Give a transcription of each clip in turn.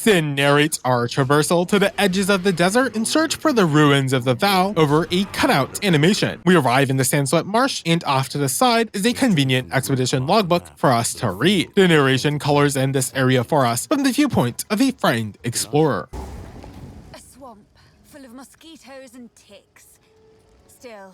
Sin narrates our traversal to the edges of the desert in search for the ruins of the vow over a cutout animation. We arrive in the Sandswept Marsh, and off to the side is a convenient expedition logbook for us to read. The narration colors in this area for us from the viewpoint of a frightened explorer. A swamp full of mosquitoes and ticks. Still,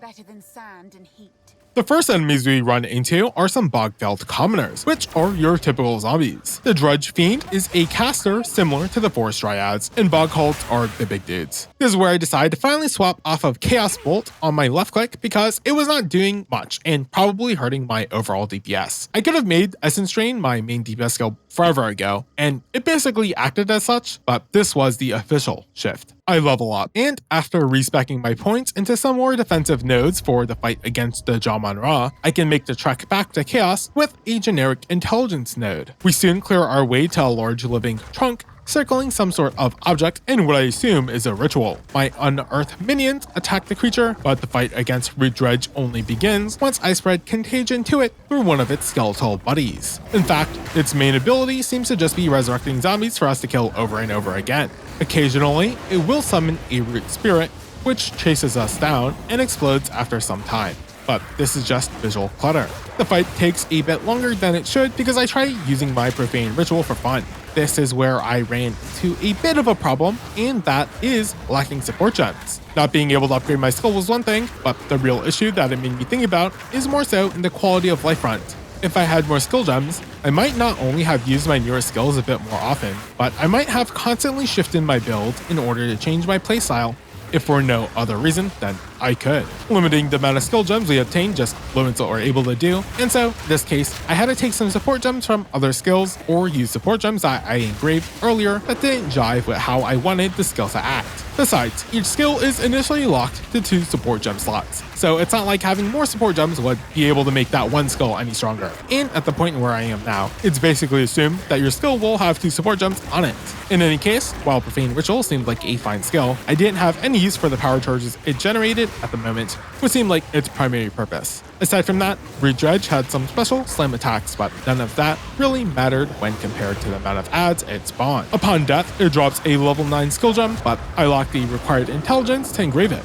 better than sand and heat. The first enemies we run into are some bog-felled commoners, which are your typical zombies. The Drudge Fiend is a caster similar to the Forest Dryads, and bog cults are the big dudes. This is where I decide to finally swap off of Chaos Bolt on my left click because it was not doing much and probably hurting my overall DPS. I could have made Essence Drain my main DPS skill forever ago, and it basically acted as such, but this was the official shift. I level up, and after respeccing my points into some more defensive nodes for the fight against the Jaman-Ra, I can make the trek back to Chaos with a generic intelligence node. We soon clear our way to a large living trunk, circling some sort of object in what I assume is a ritual. My unearthed minions attack the creature, but the fight against Root Dredge only begins once I spread contagion to it through one of its skeletal buddies. In fact, its main ability seems to just be resurrecting zombies for us to kill over and over again. Occasionally, it will summon a root spirit, which chases us down and explodes after some time. But this is just visual clutter. The fight takes a bit longer than it should because I try using my profane ritual for fun. This is where I ran into a bit of a problem, and that is lacking support gems. Not being able to upgrade my skill was one thing, but the real issue that it made me think about is more so in the quality of life front. If I had more skill gems, I might not only have used my newer skills a bit more often, but I might have constantly shifted my build in order to change my playstyle. If for no other reason, then I could. Limiting the amount of skill gems we obtain just limits what we're able to do, and so in this case, I had to take some support gems from other skills or use support gems that I engraved earlier that didn't jive with how I wanted the skill to act. Besides, each skill is initially locked to 2 support gem slots, so it's not like having more support gems would be able to make that one skill any stronger. And at the point where I am now, it's basically assumed that your skill will have 2 support gems on it. In any case, while Profane Ritual seemed like a fine skill, I didn't have any use for the power charges it generated at the moment, which seemed like its primary purpose. Aside from that, Root Dredge had some special slam attacks, but none of that really mattered when compared to the amount of adds it spawned. Upon death, it drops a level 9 skill gem, but I locked the required intelligence to engrave it.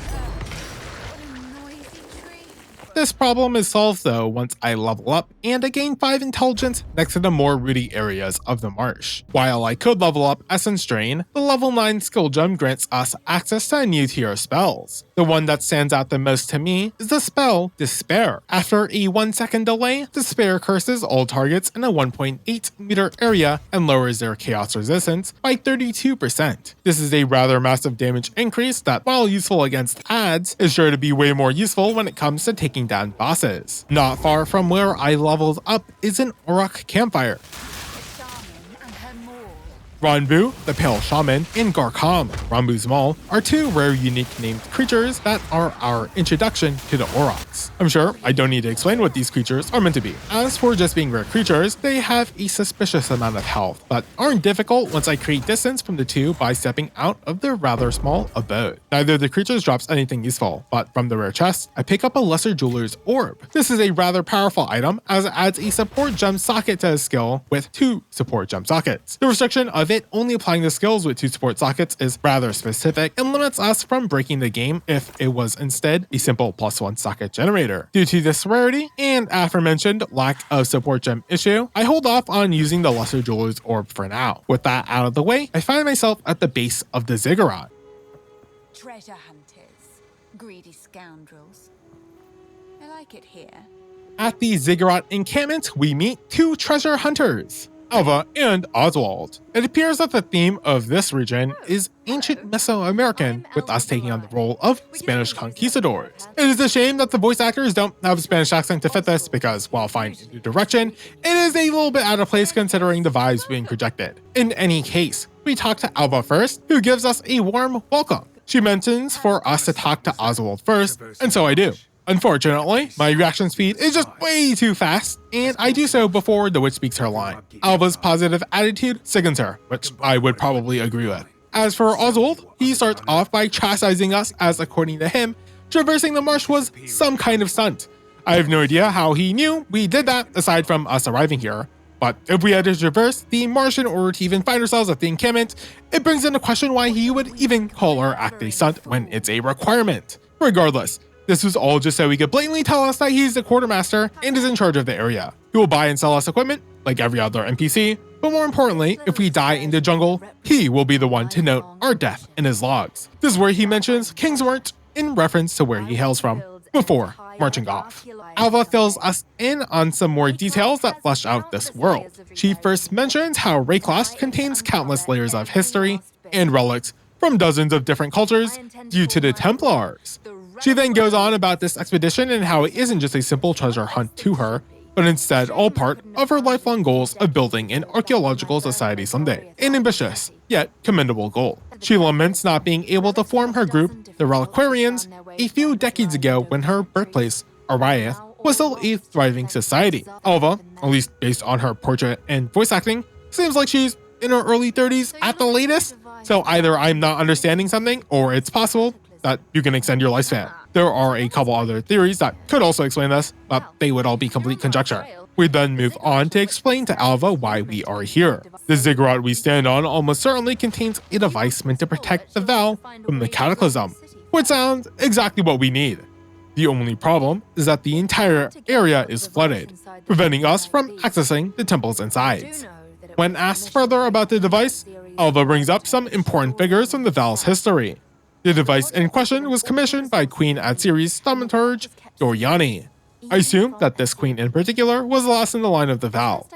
This problem is solved though once I level up and I gain 5 intelligence next to the more rooty areas of the marsh. While I could level up Essence Drain, the level 9 skill gem grants us access to a new tier of spells. The one that stands out the most to me is the spell Despair. After a 1-second delay, Despair curses all targets in a 1.8 meter area and lowers their chaos resistance by 32%. This is a rather massive damage increase that, while useful against adds, is sure to be way more useful when it comes to taking down bosses. Not far from where I leveled up is an Auroch campfire. Ranbu, the Pale Shaman, and Garkam, Ranbu's Maul, are 2 rare unique named creatures that are our introduction to the Aurochs. I'm sure I don't need to explain what these creatures are meant to be. As for just being rare creatures, they have a suspicious amount of health, but aren't difficult once I create distance from the 2 by stepping out of their rather small abode. Neither of the creatures drops anything useful, but from the rare chest, I pick up a Lesser Jeweler's Orb. This is a rather powerful item as it adds a support gem socket to a skill with 2 support gem sockets. The restriction of it only applying the skills with 2 support sockets is rather specific and limits us from breaking the game if it was instead a simple +1 socket generator. Due to this rarity and aforementioned lack of support gem issue, I hold off on using the Lesser Jeweler's Orb for now. With that out of the way, I find myself at the base of the Ziggurat. Treasure hunters, greedy scoundrels. I like it here. At the Ziggurat Encampment, we meet 2 treasure hunters, Alva and Oswald. It appears that the theme of this region is ancient Mesoamerican, with us taking on the role of Spanish conquistadors. It is a shame that the voice actors don't have a Spanish accent to fit this because, while fine in the direction, it is a little bit out of place considering the vibes being projected. In any case, we talk to Alva first, who gives us a warm welcome. She mentions for us to talk to Oswald first, and so I do. Unfortunately, my reaction speed is just way too fast, and I do so before the witch speaks her line. Alva's positive attitude sickens her, which I would probably agree with. As for Oswald, he starts off by chastising us as, according to him, traversing the marsh was some kind of stunt. I have no idea how he knew we did that aside from us arriving here, But if we had to traverse the marsh in order to even find ourselves at the encampment, it brings into question why he would even call our act a stunt when it's a requirement. Regardless, this was all just so he could blatantly tell us that he's the quartermaster and is in charge of the area. He will buy and sell us equipment, like every other NPC, but more importantly, if we die in the jungle, he will be the one to note our death in his logs. This is where he mentions Kingswort in reference to where he hails from, before marching off. Alva fills us in on some more details that flesh out this world. She first mentions how Rayclost contains countless layers of history and relics from dozens of different cultures due to the Templars. She then goes on about this expedition and how it isn't just a simple treasure hunt to her, but instead all part of her lifelong goals of building an archaeological society someday. An ambitious, yet commendable goal. She laments not being able to form her group, the Reliquarians, a few decades ago when her birthplace, Ariath, was still a thriving society. Alva, at least based on her portrait and voice acting, seems like she's in her early 30s at the latest, so either I'm not understanding something or it's possible that you can extend your lifespan. There are a couple other theories that could also explain this, but they would all be complete conjecture. We then move on to explain to Alva why we are here. The ziggurat we stand on almost certainly contains a device meant to protect the Val from the Cataclysm, which sounds exactly what we need. The only problem is that the entire area is flooded, preventing us from accessing the temples inside. When asked further about the device, Alva brings up some important figures from the Val's history. The device in question was commissioned by Queen Adsiri's thaumaturge, Doriani. I assume that this queen in particular was the last in the line of the Val.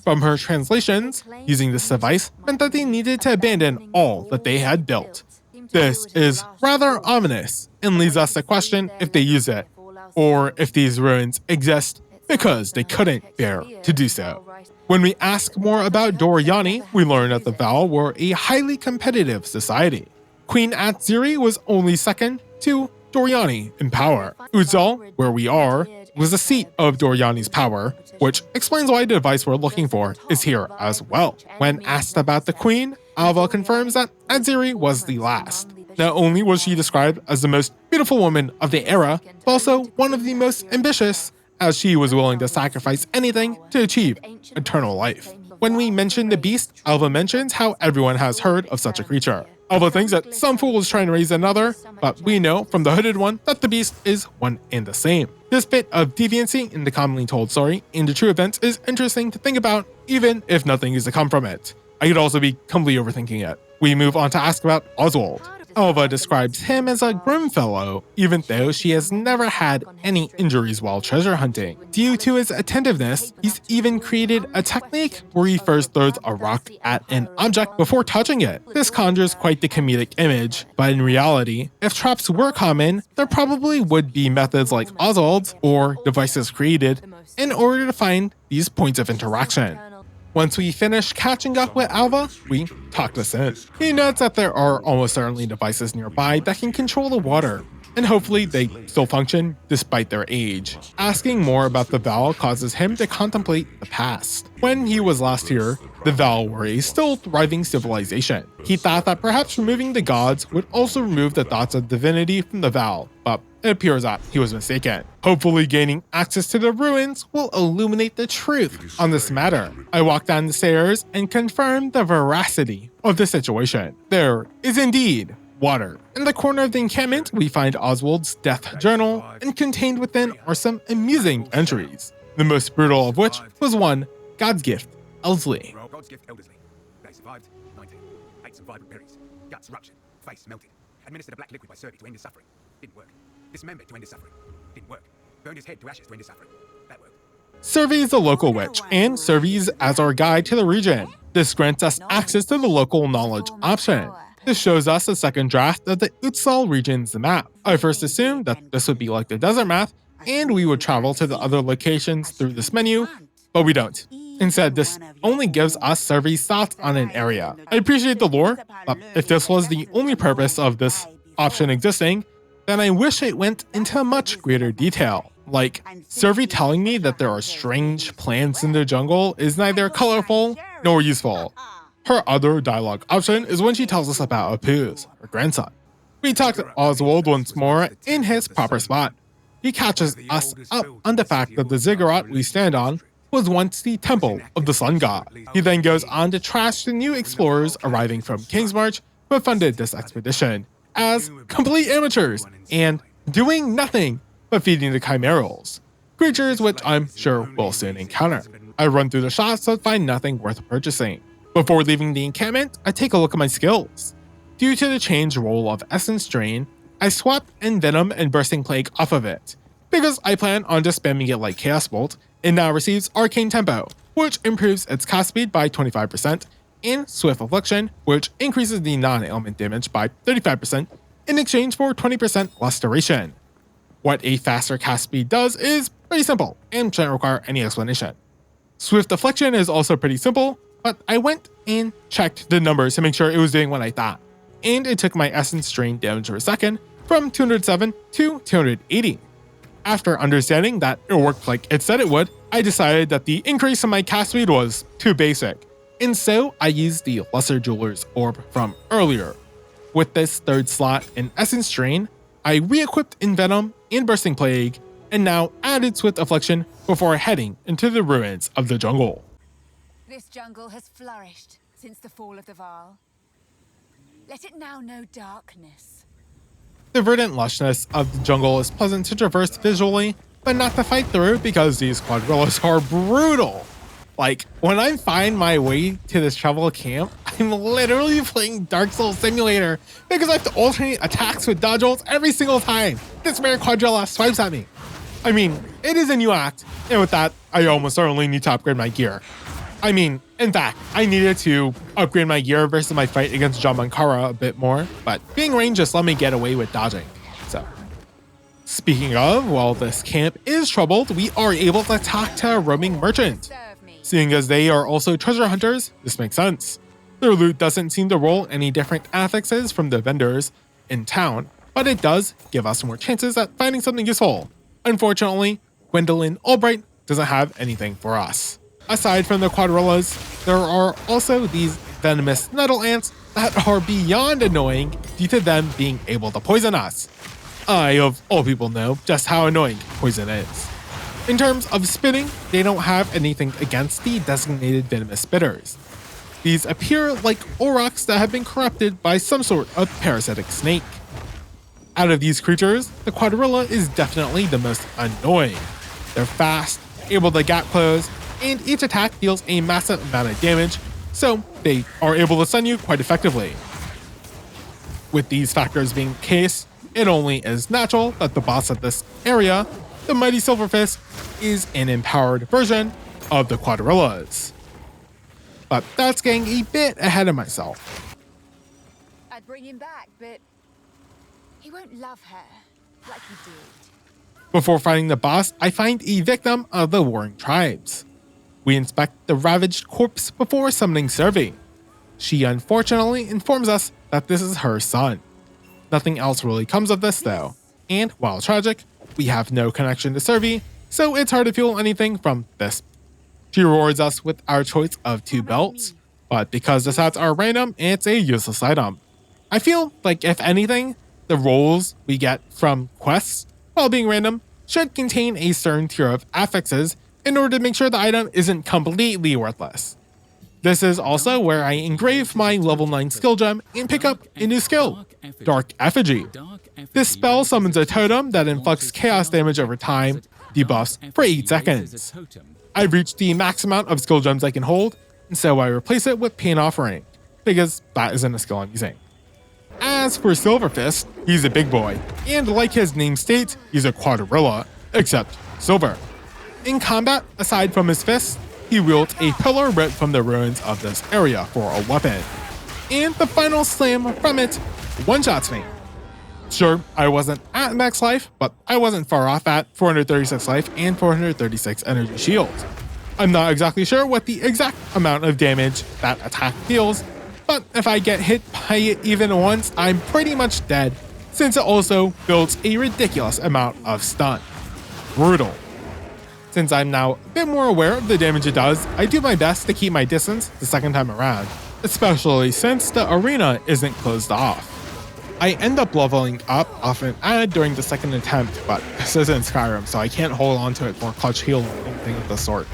From her translations, using this device meant that they needed to abandon all that they had built. This is rather ominous and leads us to question if they use it, or if these ruins exist because they couldn't bear to do so. When we ask more about Doriani, we learn that the Val were a highly competitive society. Queen Atziri was only second to Doriani in power. Utzaal, where we are, was the seat of Doriani's power, which explains why the device we're looking for is here as well. When asked about the queen, Alva confirms that Atziri was the last. Not only was she described as the most beautiful woman of the era, but also one of the most ambitious, as she was willing to sacrifice anything to achieve eternal life. When we mention the beast, Alva mentions how everyone has heard of such a creature. Alva thinks that some fool is trying to raise another, but we know from the hooded one that the beast is one and the same. This bit of deviancy in the commonly told story and the true events is interesting to think about, even if nothing is to come from it. I could also be completely overthinking it. We move on to ask about Oswald. Alva describes him as a grim fellow, even though she has never had any injuries while treasure hunting. Due to his attentiveness, he's even created a technique where he first throws a rock at an object before touching it. This conjures quite the comedic image, but in reality, if traps were common, there probably would be methods like Oswald's or devices created in order to find these points of interaction. Once we finish catching up with Alva, we talk this in. He notes that there are almost certainly devices nearby that can control the water, and hopefully they still function despite their age. Asking more about the Val causes him to contemplate the past. When he was last here, the Val were a still thriving civilization. He thought that perhaps removing the gods would also remove the thoughts of divinity from the Val, but it appears that he was mistaken. Hopefully gaining access to the ruins will illuminate the truth on this matter. I walk down the stairs and confirm the veracity of the situation. There is indeed water. In the corner of the encampment, we find Oswald's death journal, and contained within are some amusing entries, the most brutal of which was one, God's Gift, Elsley. God's gift, Eldersley. They survived 19. Ate some vibrant berries. Guts ruptured. Face melted. Administered a black liquid by Serby to end his suffering. Didn't work. Dismembered to end his suffering. Didn't work. Burned his head to ashes to end his suffering. That worked. Serby is the local witch, and serves as our guide to the region. This grants us access to the local knowledge option. This shows us a second draft of the Utzaal region's map. I first assumed that this would be like the desert map, and we would travel to the other locations through this menu, but we don't. Instead, this only gives us Servy's thoughts on an area. I appreciate the lore, but if this was the only purpose of this option existing, then I wish it went into much greater detail. Like, Servy telling me that there are strange plants in the jungle is neither colorful nor useful. Her other dialogue option is when she tells us about Apuz, her grandson. We talk to Oswald once more in his proper spot. He catches us up on the fact that the ziggurat we stand on was once the temple of the sun god. He then goes on to trash the new explorers arriving from Kingsmarch who have funded this expedition as complete amateurs and doing nothing but feeding the chimerals, creatures which I'm sure we'll soon encounter. I run through the shops but find nothing worth purchasing. Before leaving the encampment, I take a look at my skills. Due to the changed role of Essence Drain, I swapped Envenom and Bursting Plague off of it, because I plan on just spamming it like Chaos Bolt. It now receives Arcane Tempo, which improves its cast speed by 25%, and Swift Affliction, which increases the non-ailment damage by 35% in exchange for 20% less duration. What a faster cast speed does is pretty simple, and shouldn't require any explanation. Swift Affliction is also pretty simple, but I went and checked the numbers to make sure it was doing what I thought, and it took my Essence Drain damage per second from 207 to 280. After understanding that it worked like it said it would, I decided that the increase in my cast speed was too basic, and so I used the Lesser Jeweler's Orb from earlier. With this third slot in Essence Drain, I re-equipped Envenom and Bursting Plague, and now added Swift Affliction before heading into the ruins of the jungle. This jungle has flourished since the fall of the Vaal. Let it now know darkness. The verdant lushness of the jungle is pleasant to traverse visually, but not to fight through because these quadrillas are brutal. Like, when I find my way to this shovel camp, I'm literally playing Dark Souls Simulator because I have to alternate attacks with dodge rolls every single time this rare quadrilla swipes at me. I mean, it is a new act, and with that, I almost certainly need to upgrade my gear. I mean, in fact, I needed to upgrade my gear versus my fight against Jamankara a bit more, but being ranged just let me get away with dodging. So, speaking of, while this camp is troubled, we are able to talk to a roaming merchant. Seeing as they are also treasure hunters, this makes sense. Their loot doesn't seem to roll any different affixes from the vendors in town, but it does give us more chances at finding something useful. Unfortunately, Gwendolyn Albright doesn't have anything for us. Aside from the quadrillas, there are also these venomous nettle ants that are beyond annoying due to them being able to poison us. I, of all people, know just how annoying poison is. In terms of spitting, they don't have anything against the designated venomous spitters. These appear like aurochs that have been corrupted by some sort of parasitic snake. Out of these creatures, the quadrilla is definitely the most annoying. They're fast, able to gap close, and each attack deals a massive amount of damage, so they are able to stun you quite effectively. With these factors being the case, it only is natural that the boss of this area, the Mighty Silverfist, is an empowered version of the quadrillas. But that's getting a bit ahead of myself. I'd bring him back, but he won't love her like he did. Before fighting the boss, I find a victim of the warring tribes. We inspect the ravaged corpse before summoning Survey. She unfortunately informs us that this is her son. Nothing else really comes of this though, and while tragic, we have no connection to Survey, so it's hard to feel anything from this. She rewards us with our choice of 2 belts, but because the stats are random, it's a useless item. I feel like if anything, the rolls we get from quests, while being random, should contain a certain tier of affixes in order to make sure the item isn't completely worthless. This is also where I engrave my level 9 skill gem and pick up a new skill, Dark Effigy. This spell summons a totem that inflicts chaos damage over time, debuffs for 8 seconds. I've reached the max amount of skill gems I can hold, and so I replace it with Pain Offering, because that isn't a skill I'm using. As for Silverfist, he's a big boy, and like his name states, he's a quadrilla, except silver. In combat, aside from his fists, he wields a pillar ripped from the ruins of this area for a weapon. And the final slam from it one-shots me. Sure, I wasn't at max life, but I wasn't far off at 436 life and 436 energy shield. I'm not exactly sure what the exact amount of damage that attack deals, but if I get hit by it even once, I'm pretty much dead, since it also builds a ridiculous amount of stun. Brutal. Since I'm now a bit more aware of the damage it does, I do my best to keep my distance the second time around, especially since the arena isn't closed off. I end up leveling up off an ad during the second attempt, but this isn't Skyrim, so I can't hold on to it for clutch heal or anything of the sort.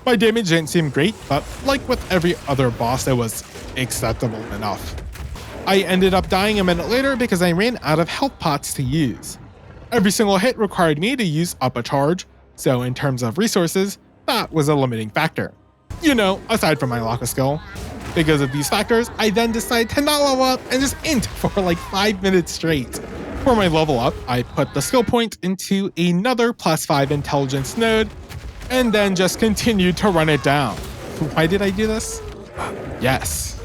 My damage didn't seem great, but like with every other boss, it was acceptable enough. I ended up dying a minute later because I ran out of health pots to use. Every single hit required me to use up a charge, so in terms of resources, that was a limiting factor. You know, aside from my lack of skill. Because of these factors, I then decided to not level up and just int for like 5 minutes straight. For my level up, I put the skill point into another +5 intelligence node, and then just continued to run it down. Why did I do this? Yes.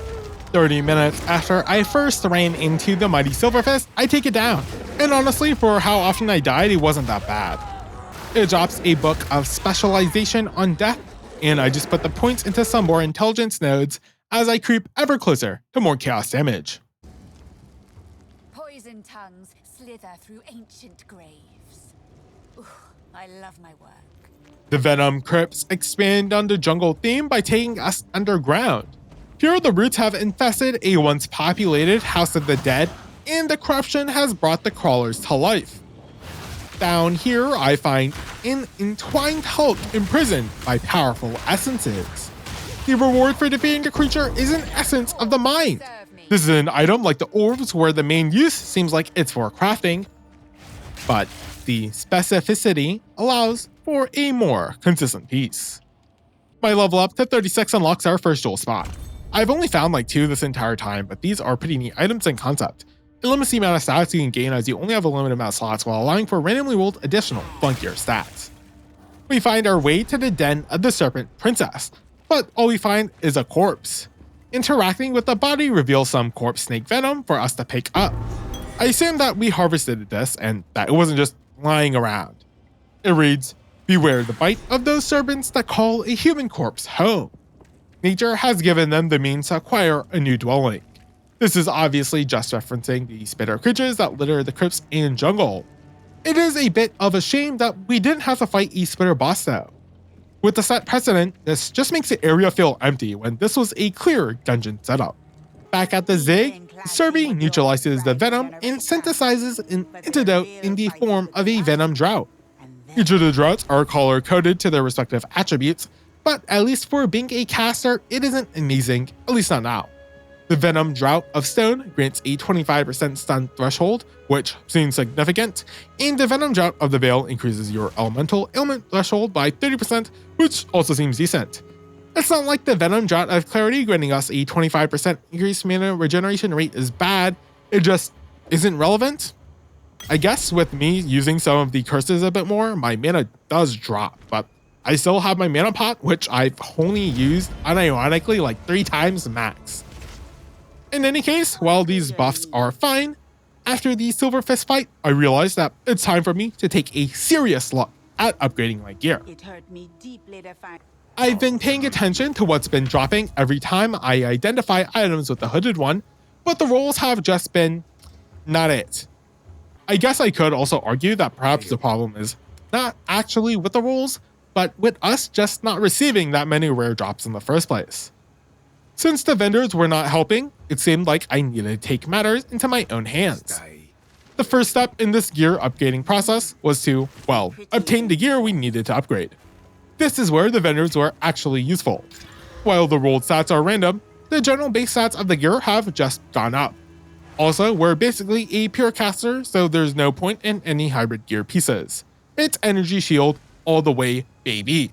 30 minutes after I first ran into the mighty Silverfist, I take it down. And honestly, for how often I died, it wasn't that bad. It drops a book of specialization on death, and I just put the points into some more intelligence nodes as I creep ever closer to more chaos damage. Poison tongues slither through ancient graves. Ooh, I love my work. The Venom Crypts expand on the jungle theme by taking us underground. Here, the roots have infested a once populated House of the Dead, and the corruption has brought the crawlers to life. Down here, I find an entwined Hulk imprisoned by powerful essences. The reward for defeating the creature is an essence of the mind. This is an item like the orbs where the main use seems like it's for crafting, but the specificity allows for a more consistent piece. My level up to 36 unlocks our first jewel spot. I've only found like 2 this entire time, but these are pretty neat items in concept. It limits the amount of stats you can gain as you only have a limited amount of slots while allowing for randomly rolled additional funkier stats. We find our way to the den of the Serpent Princess, but all we find is a corpse. Interacting with the body reveals some corpse snake venom for us to pick up. I assume that we harvested this and that it wasn't just lying around. It reads, "Beware the bite of those serpents that call a human corpse home. Nature has given them the means to acquire a new dwelling." This is obviously just referencing the spitter creatures that litter the crypts and jungle. It is a bit of a shame that we didn't have to fight a spitter boss though. With the set precedent, this just makes the area feel empty when this was a clear dungeon setup. Back at the Zig, Serby neutralizes the venom and synthesizes an antidote in the form of a venom drought. Each of the droughts are color-coded to their respective attributes, but at least for being a caster, it isn't amazing, at least not now. The Venom Drought of Stone grants a 25% stun threshold, which seems significant, and the Venom Drought of the Veil increases your elemental ailment threshold by 30%, which also seems decent. It's not like the Venom Drought of Clarity granting us a 25% increased mana regeneration rate is bad, it just isn't relevant. I guess with me using some of the curses a bit more, my mana does drop, but I still have my mana pot, which I've only used unironically like 3 times max. In any case, while these buffs are fine, after the Silverfist fight, I realized that it's time for me to take a serious look at upgrading my gear. It hurt me deeply to find. I've been paying attention to what's been dropping every time I identify items with the hooded one, but the rolls have just been not it. I guess I could also argue that perhaps the problem is not actually with the rolls, but with us just not receiving that many rare drops in the first place. Since the vendors were not helping, it seemed like I needed to take matters into my own hands. The first step in this gear upgrading process was to, well, obtain the gear we needed to upgrade. This is where the vendors were actually useful. While the rolled stats are random, the general base stats of the gear have just gone up. Also, we're basically a pure caster, so there's no point in any hybrid gear pieces. It's energy shield all the way, baby.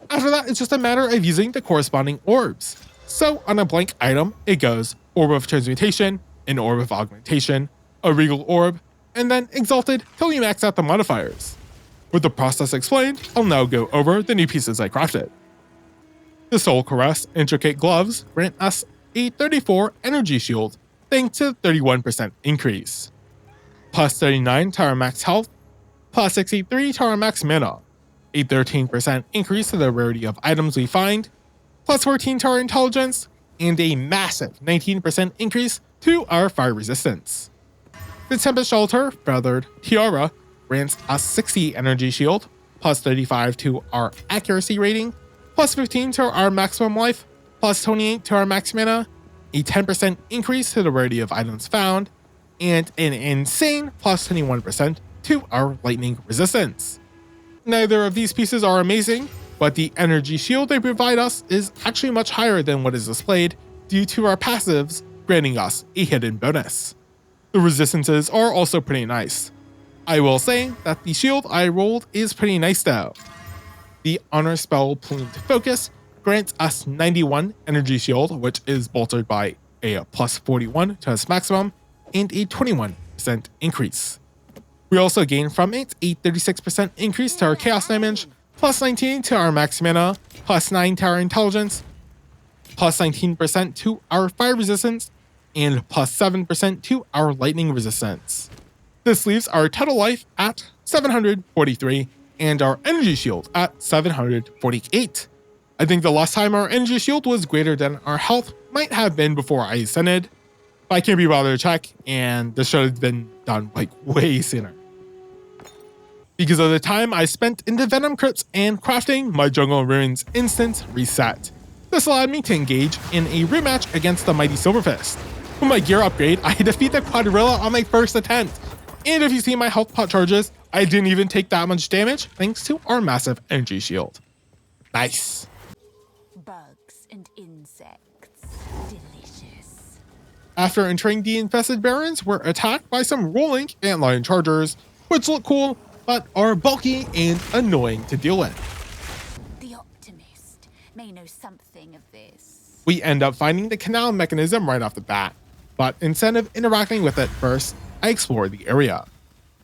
After that, it's just a matter of using the corresponding orbs. So on a blank item, it goes Orb of Transmutation, an Orb of Augmentation, a Regal Orb, and then Exalted till we max out the modifiers. With the process explained, I'll now go over the new pieces I crafted. The Soul Caress Intricate Gloves grant us a 34 energy shield, thanks to 31% increase. Plus 39 to our max health, plus 63 to our max mana, a 13% increase to the rarity of items we find, plus 14 to our intelligence, and a massive 19% increase to our fire resistance. The Tempest Shelter Feathered Tiara grants us 60 energy shield, plus 35 to our accuracy rating, plus 15 to our maximum life, plus 28 to our max mana, a 10% increase to the rarity of items found, and an insane plus 21% to our lightning resistance. Neither of these pieces are amazing, but the energy shield they provide us is actually much higher than what is displayed due to our passives granting us a hidden bonus. The resistances are also pretty nice. I will say that the shield I rolled is pretty nice though. The Honor Spell Plumed Focus grants us 91 energy shield, which is bolstered by a plus 41 to its maximum and a 21% increase. We also gain from it a 36% increase to our chaos damage, plus 19 to our max mana, plus 9 to our intelligence, plus 19% to our fire resistance, and plus 7% to our lightning resistance. This leaves our total life at 743 and our energy shield at 748. I think the last time our energy shield was greater than our health might have been before I ascended, but I can't be bothered to check, and this should have been done like way sooner. Because of the time I spent in the Venom Crypts and crafting, my Jungle Ruins instance reset. This allowed me to engage in a rematch against the Mighty Silverfist. With my gear upgrade, I defeat the Quadrilla on my first attempt. And if you see my health pot charges, I didn't even take that much damage thanks to our massive energy shield. Nice. Bugs and insects. Delicious. After entering the Infested Barrens, we're attacked by some rolling antlion chargers, which look cool, but are bulky and annoying to deal with. The optimist may know something of this. We end up finding the canal mechanism right off the bat, but instead of interacting with it first, I explore the area.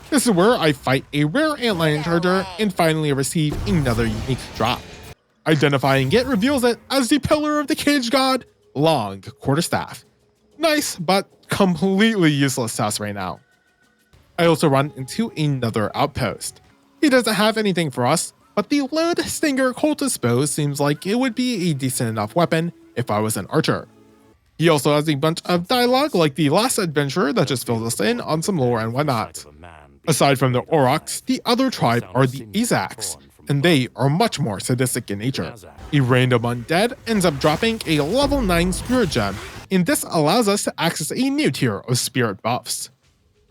This is where I fight a rare antlion charger and finally receive another unique drop. Identifying it reveals it as the Pillar of the Cage God, Long Quarterstaff. Nice, but completely useless to us right now. I also run into another outpost. He doesn't have anything for us, but the Load Stinger Cultist Bow seems like it would be a decent enough weapon if I was an archer. He also has a bunch of dialogue like the last adventurer that just filled us in on some lore and whatnot. Aside from the Aurochs, the other tribe are the Azaks, and they are much more sadistic in nature. A random undead ends up dropping a level 9 spirit gem, and this allows us to access a new tier of spirit buffs.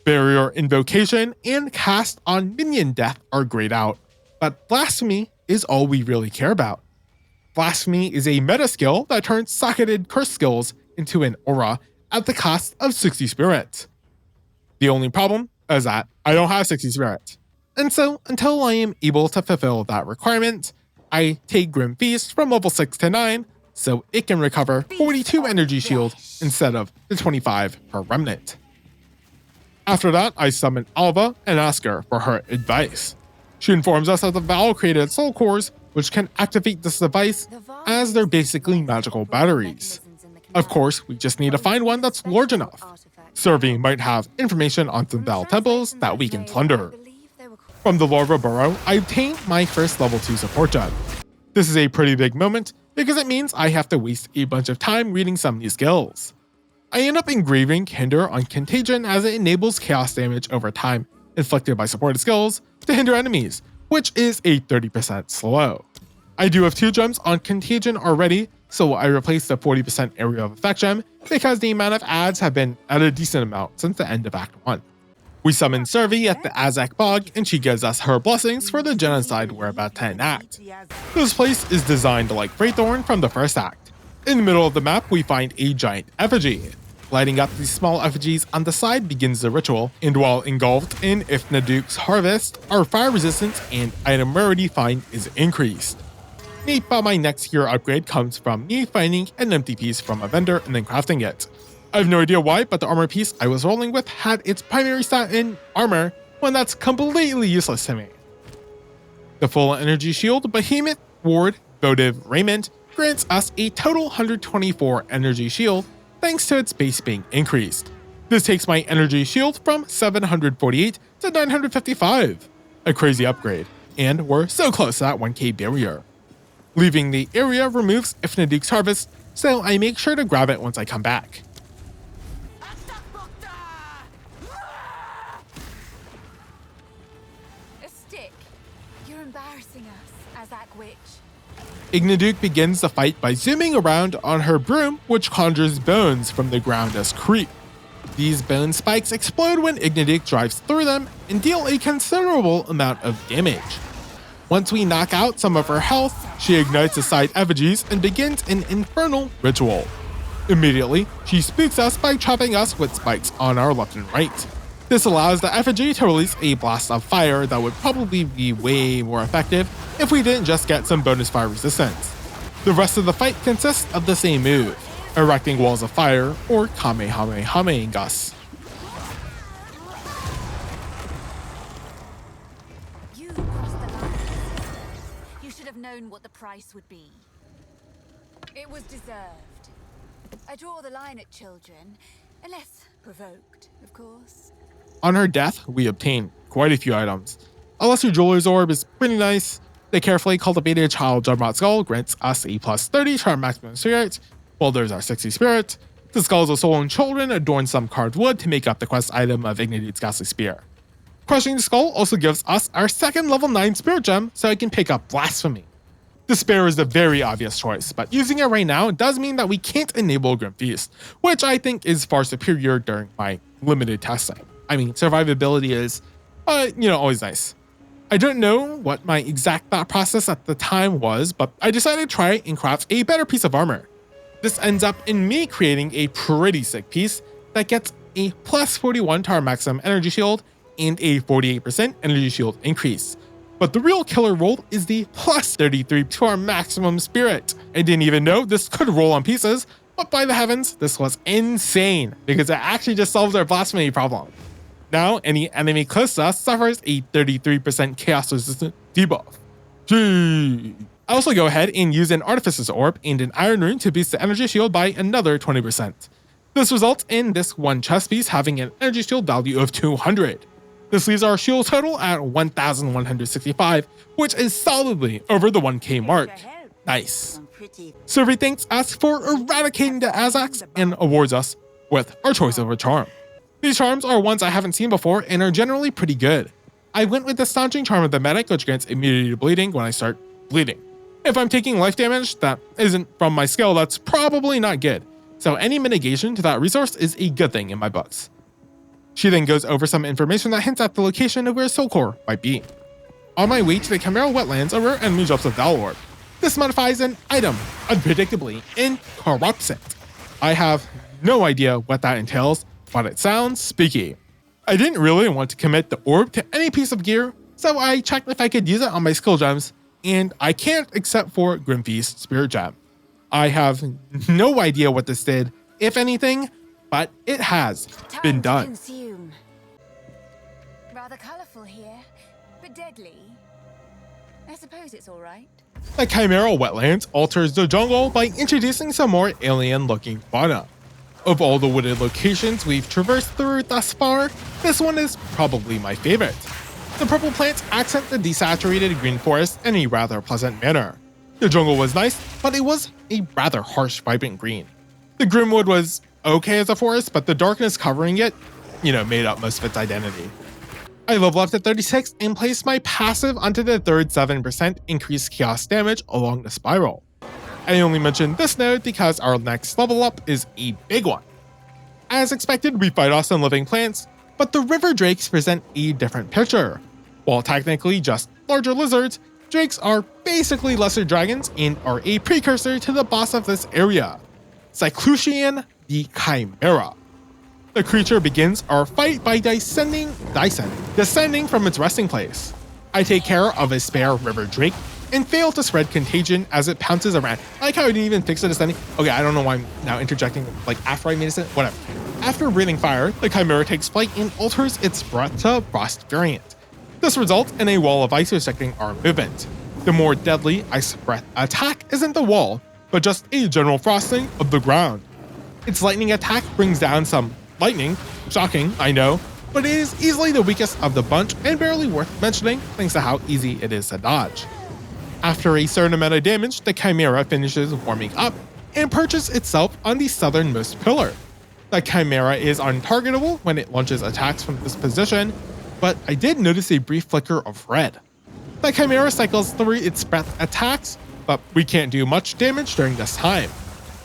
Barrier Invocation and Cast on Minion Death are grayed out, but Blasphemy is all we really care about. Blasphemy is a meta skill that turns socketed curse skills into an aura at the cost of 60 spirit. The only problem is that I don't have 60 spirit, and so until I am able to fulfill that requirement, I take Grim Feast from level 6 to 9 so it can recover 42 energy shield instead of the 25 per remnant. After that, I summon Alva and ask her for her advice. She informs us that the Val created soul cores, which can activate this device as they're basically magical batteries. Of course, we just need to find one that's large enough. Survey might have information on some Val temples that we can plunder. From the Larva Burrow, I obtain my first level 2 support gem. This is a pretty big moment because it means I have to waste a bunch of time reading some of these skills. I end up engraving Hinder on Contagion as it enables chaos damage over time inflicted by supported skills to hinder enemies, which is a 30% slow. I do have 2 gems on Contagion already, so I replaced the 40% area of effect gem because the amount of adds have been at a decent amount since the end of Act 1. We summon Survey at the Azak Bog and she gives us her blessings for the genocide we're about to enact. This place is designed like Freithorn from the first act. In the middle of the map, we find a giant effigy. Lighting up these small effigies on the side begins the ritual, and while engulfed in Ifnaduke's harvest, our fire resistance and item rarity find is increased. Neat, but my next gear upgrade comes from me finding an empty piece from a vendor and then crafting it. I have no idea why, but the armor piece I was rolling with had its primary stat in armor, when that's completely useless to me. The full energy shield Behemoth Ward Votive Raiment grants us a total 124 energy shield thanks to its base being increased. This takes my energy shield from 748 to 955. A crazy upgrade, and we're so close to that 1k barrier. Leaving the area removes Ifnaduke's harvest, so I make sure to grab it once I come back. A stick. You're embarrassing us, Azak Witch. Ignaduke begins the fight by zooming around on her broom, which conjures bones from the ground as creep. These bone spikes explode when Ignaduke drives through them and deal a considerable amount of damage. Once we knock out some of her health, she ignites the side effigies and begins an infernal ritual. Immediately, she spooks us by chopping us with spikes on our left and right. This allows the effigy to release a blast of fire that would probably be way more effective if we didn't just get some bonus fire resistance. The rest of the fight consists of the same move, erecting walls of fire or Kamehameha-ing-us. You crossed the line. You should have known what the price would be. It was deserved. I draw the line at children, unless provoked, of course. On her death, we obtain quite a few items. A Lesser Jeweler's Orb is pretty nice. The carefully cultivated Child Juggernaut Skull grants us a plus 30 to our maximum spirit, while there's our 60 spirit. The Skulls of Stolen Children adorn some carved wood to make up the quest item of Ignity's Ghastly Spear. Crushing the Skull also gives us our second level 9 spirit gem so I can pick up Blasphemy. The Spear is the very obvious choice, but using it right now does mean that we can't enable Grim Feast, which I think is far superior during my limited testing. I mean, survivability is, always nice. I don't know what my exact thought process at the time was, but I decided to try and craft a better piece of armor. This ends up in me creating a pretty sick piece that gets a plus 41 to our maximum energy shield and a 48% energy shield increase. But the real killer roll is the plus 33 to our maximum spirit. I didn't even know this could roll on pieces, but by the heavens, this was insane because it actually just solves our blasphemy problem. Now, any enemy close to us suffers a 33% chaos resistant debuff. Gee. I also go ahead and use an Artificer's Orb and an Iron Rune to boost the energy shield by another 20%. This results in this one chest piece having an energy shield value of 200. This leaves our shield total at 1,165, which is solidly over the 1k mark. Nice. Survey thanks us for eradicating the Azaks and awards us with our choice of a charm. These charms are ones I haven't seen before and are generally pretty good. I went with the Staunching Charm of the Medic, which grants immunity to bleeding when I start bleeding. If I'm taking life damage that isn't from my skill, that's probably not good, so any mitigation to that resource is a good thing in my books. She then goes over some information that hints at the location of where Soul Core might be. On my way to the Chimeral Wetlands, a rare enemy drops a Valor. This modifies an item, unpredictably, and corrupts it. I have no idea what that entails, but it sounds spooky. I didn't really want to commit the orb to any piece of gear, so I checked if I could use it on my skill gems, and I can't except for Grim Feast Spirit Gem. I have no idea what this did, if anything, but it has been done. Consume. Rather colorful here, but deadly. I suppose it's all right. The Chimeral Wetlands alters the jungle by introducing some more alien-looking fauna. Of all the wooded locations we've traversed through thus far, this one is probably my favorite. The purple plants accent the desaturated green forest in a rather pleasant manner. The jungle was nice, but it was a rather harsh, vibrant green. The Grimwood was okay as a forest, but the darkness covering it, made up most of its identity. I level up to 36 and place my passive onto the third 7% increased chaos damage along the spiral. I only mention this node because our next level up is a big one. As expected, we fight off some living plants, but the river drakes present a different picture. While technically just larger lizards, drakes are basically lesser dragons and are a precursor to the boss of this area, Cyclusian the Chimera. The creature begins our fight by descending from its resting place. I take care of a spare river drake and fail to spread contagion as it pounces around. I like how I didn't even fix the descending. Okay, I don't know why I'm now interjecting after I made it, whatever. After breathing fire, the Chimera takes flight and alters its breath to Frost variant. This results in a wall of ice restricting our movement. The more deadly ice breath attack isn't the wall, but just a general frosting of the ground. Its lightning attack brings down some lightning, shocking, I know, but it is easily the weakest of the bunch and barely worth mentioning thanks to how easy it is to dodge. After a certain amount of damage, the Chimera finishes warming up and perches itself on the southernmost pillar. The Chimera is untargetable when it launches attacks from this position, but I did notice a brief flicker of red. The Chimera cycles through its breath attacks, but we can't do much damage during this time.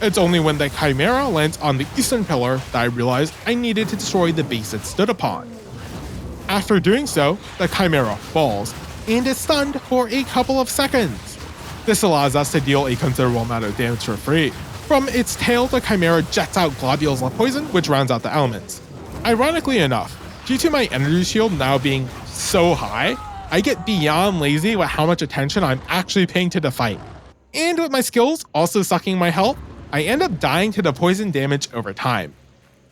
It's only when the Chimera lands on the eastern pillar that I realized I needed to destroy the base it stood upon. After doing so, the Chimera falls, and is stunned for a couple of seconds. This allows us to deal a considerable amount of damage for free. From its tail, the Chimera jets out globules of poison, which rounds out the elements. Ironically enough, due to my energy shield now being so high, I get beyond lazy with how much attention I'm actually paying to the fight. And with my skills also sucking my health, I end up dying to the poison damage over time.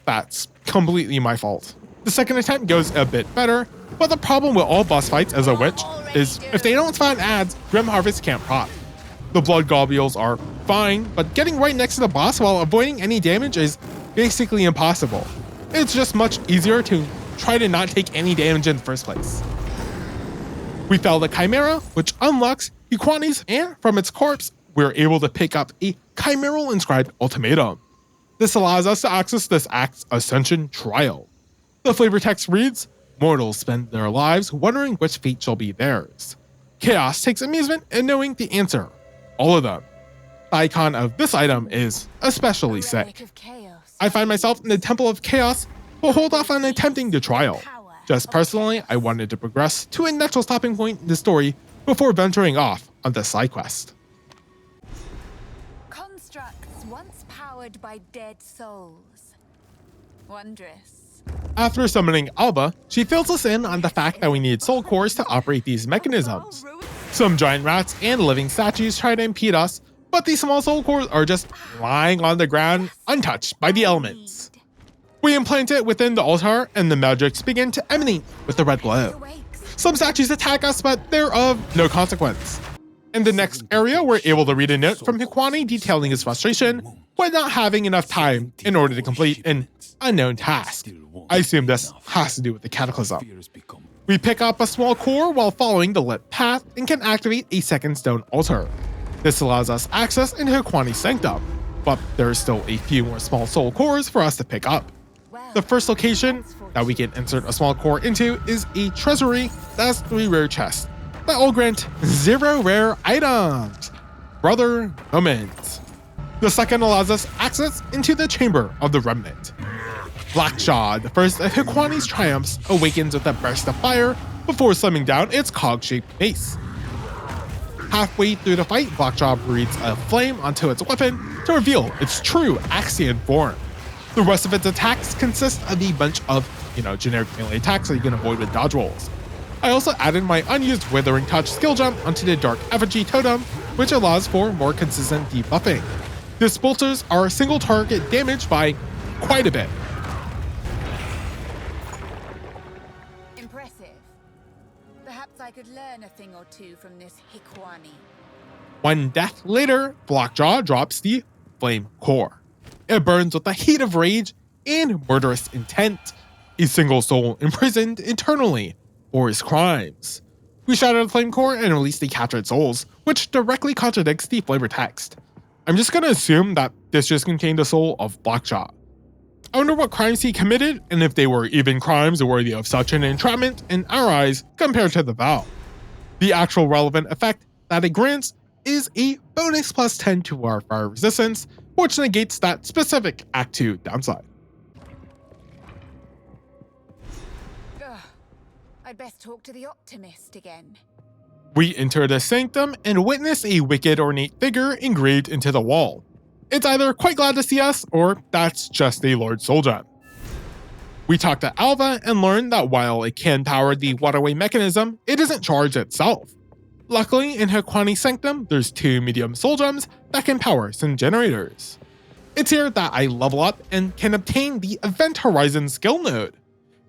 That's completely my fault. The second attempt goes a bit better, but the problem with all boss fights as a witch is if they don't spawn ads, Grim Harvest can't prop. The blood globules are fine, but getting right next to the boss while avoiding any damage is basically impossible. It's just much easier to try to not take any damage in the first place. We fell the Chimera, which unlocks Jiquani's, and from its corpse, we're able to pick up a Chimeral inscribed ultimatum. This allows us to access this act's Ascension trial. The flavor text reads, "Mortals spend their lives wondering which fate shall be theirs. Chaos takes amusement in knowing the answer. All of them." The icon of this item is especially sick. I find myself in the Temple of Chaos, but hold off on attempting the trial. Just personally, I wanted to progress to a natural stopping point in the story before venturing off on this side quest. Constructs once powered by dead souls. Wondrous. After summoning Alba, she fills us in on the fact that we need soul cores to operate these mechanisms. Some giant rats and living statues try to impede us, but these small soul cores are just lying on the ground, untouched by the elements. We implant it within the altar, and the magics begin to emanate with the red glow. Some statues attack us, but they're of no consequence. In the next area, we're able to read a note from Jiquani detailing his frustration with not having enough time in order to complete an unknown task. I assume this has to do with the Cataclysm. We pick up a small core while following the lit path and can activate a second stone altar. This allows us access into Jiquani's Sanctum, but there are still a few more small soul cores for us to pick up. The first location that we can insert a small core into is a treasury that has 3 rare chests that will grant 0 rare items. Brother moment. The second allows us access into the Chamber of the Remnant. Blackjaw, the first of Jiquani's triumphs, awakens with a burst of fire before slamming down its cog-shaped base. Halfway through the fight, Blackjaw breathes a flame onto its weapon to reveal its true Axian form. The rest of its attacks consist of a bunch of, generic melee attacks that you can avoid with dodge rolls. I also added my unused Withering Touch skill jump onto the Dark Effigy Totem, which allows for more consistent debuffing. This bolsters our single target damage by quite a bit. Impressive. Perhaps I could learn a thing or two from this Jiquani. One death later, Blackjaw drops the Flame Core. It burns with the heat of rage and murderous intent, a single soul imprisoned eternally for his crimes. We shatter the Flame Core and release the captured souls, which directly contradicts the flavor text. I'm just gonna assume that this just contained the soul of Blackjaw. I wonder what crimes he committed and if they were even crimes worthy of such an entrapment in our eyes compared to the vow. The actual relevant effect that it grants is a bonus plus 10 to our fire resistance, which negates that specific Act 2 downside. Ugh. I'd best talk to the Optimist again. We enter the Sanctum and witness a wicked ornate figure engraved into the wall. It's either quite glad to see us, or that's just a Lord Soul Gem. We talk to Alva and learn that while it can power the waterway mechanism, it isn't charged itself. Luckily, in Jiquani's Sanctum, there's 2 medium soul gems that can power some generators. It's here that I level up and can obtain the Event Horizon skill node.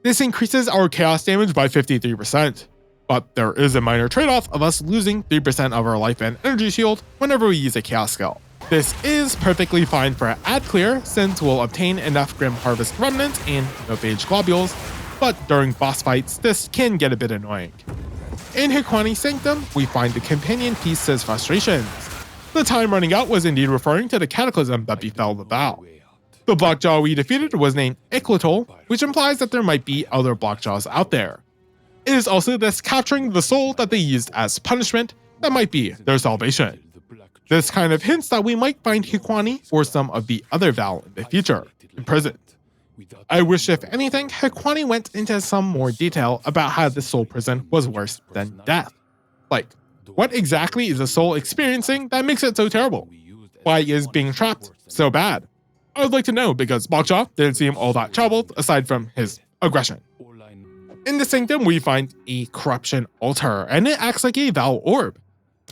This increases our chaos damage by 53%, but there is a minor trade-off of us losing 3% of our life and energy shield whenever we use a chaos skill. This is perfectly fine for ad clear since we'll obtain enough Grim Harvest remnants and no phage globules, but during boss fights this can get a bit annoying. In Jiquani's Sanctum, we find the companion piece says frustrations. The time running out was indeed referring to the cataclysm that befell the Vow. The Blackjaw we defeated was named Iklotol, which implies that there might be other Blackjaws out there. It is also this capturing the soul that they used as punishment that might be their salvation. This kind of hints that we might find Jiquani or some of the other Vow in the future, imprisoned. I wish if anything, Jiquani went into some more detail about how this soul prison was worse than death. Like, what exactly is the soul experiencing that makes it so terrible? Why is being trapped so bad? I would like to know because Bogjaw didn't seem all that troubled aside from his aggression. In the Sanctum, we find a corruption altar, and it acts like a Val Orb.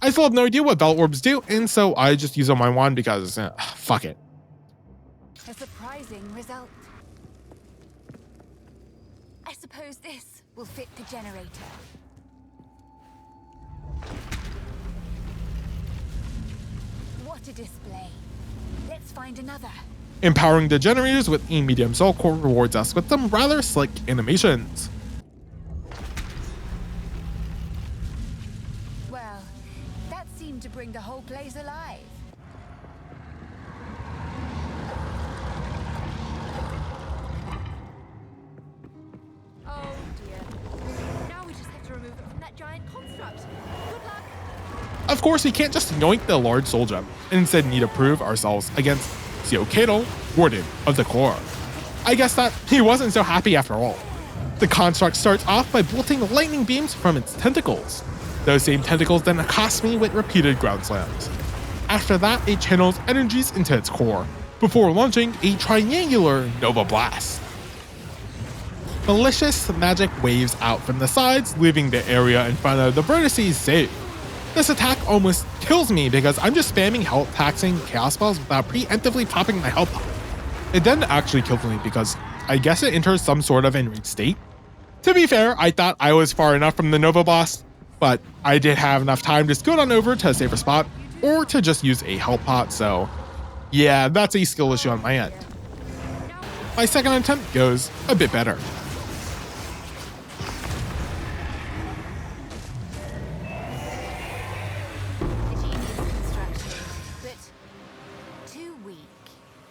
I still have no idea what Val Orbs do, and so I just use on my wand because, fuck it. A surprising result. I suppose this will fit the generator. What a display. Let's find another. Empowering the generators with a medium soul core rewards us with some rather slick animations. Well, that seemed to bring the whole place alive. Oh dear. Now we just have to remove it from that giant construct. Good luck. Of course, we can't just yoink the large soul gem, and instead need to prove ourselves against Ziggurat, Warden of the Core. I guess that he wasn't so happy after all. The construct starts off by bolting lightning beams from its tentacles. Those same tentacles then accost me with repeated ground slams. After that, it channels energies into its core, before launching a triangular Nova Blast. Malicious magic waves out from the sides, leaving the area in front of the vertices safe. This attack almost kills me because I'm just spamming health taxing chaos spells without preemptively popping my health up. It then actually killed me because I guess it enters some sort of enraged state. To be fair, I thought I was far enough from the Nova Blast, but I did have enough time to scoot on over to a safer spot or to just use a health pot, so yeah, that's a skill issue on my end. My second attempt goes a bit better.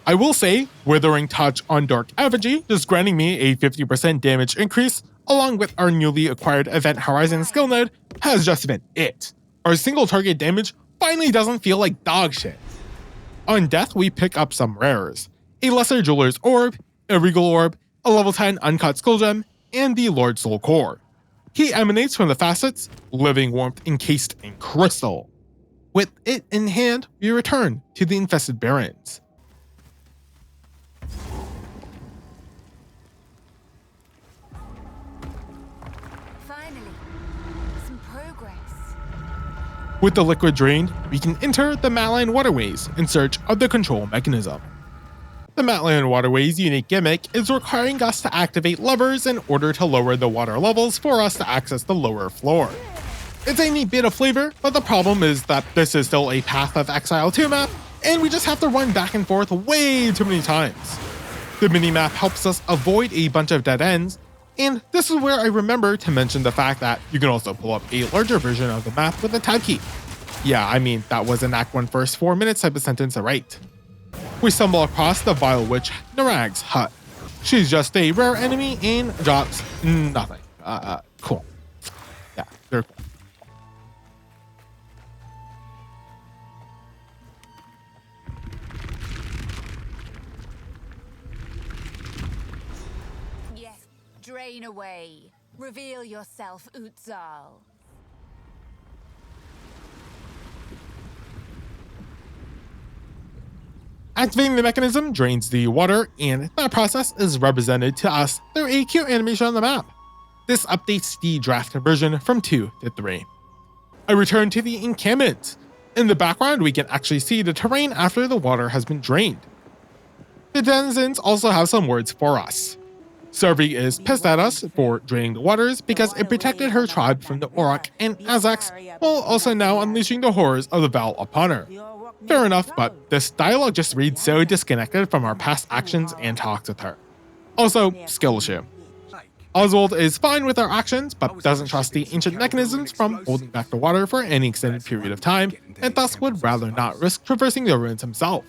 I will say, Withering Touch on Dark Effigy, just granting me a 50% damage increase, along with our newly acquired Event Horizon skill node, has just been it. Our single target damage finally doesn't feel like dog shit. On death, we pick up some rares: a Lesser Jeweler's Orb, a Regal Orb, a level 10 Uncut Skull Gem, and the Lord Soul Core. He emanates from the facets, Living Warmth encased in crystal. With it in hand, we return to the Infested Barrens. With the liquid drained, we can enter the Matlan Waterways in search of the control mechanism. The Matlan Waterways' unique gimmick is requiring us to activate levers in order to lower the water levels for us to access the lower floor. It's a neat bit of flavor, but the problem is that this is still a Path of Exile 2 map, and we just have to run back and forth way too many times. The minimap helps us avoid a bunch of dead ends, and this is where I remember to mention the fact that you can also pull up a larger version of the map with a tab key. Yeah, I mean, that was an Act 1 first 4 minutes type of sentence, right? We stumble across the Vile Witch Narag's hut. She's just a rare enemy and drops nothing. Cool. Yeah, they're cool. Drain away. Reveal yourself, Utzaal. Activating the mechanism drains the water, and that process is represented to us through a cute animation on the map. This updates the draft version from 2 to 3. I return to the encampment. In the background, we can actually see the terrain after the water has been drained. The denizens also have some words for us. Servi is pissed at us for draining the waters because it protected her tribe from the Auroch and Azaks, while also now unleashing the horrors of the Val upon her. Fair enough, but this dialogue just reads so disconnected from our past actions and talks with her. Also, skill issue. Oswald is fine with our actions, but doesn't trust the ancient mechanisms from holding back the water for any extended period of time, and thus would rather not risk traversing the ruins himself.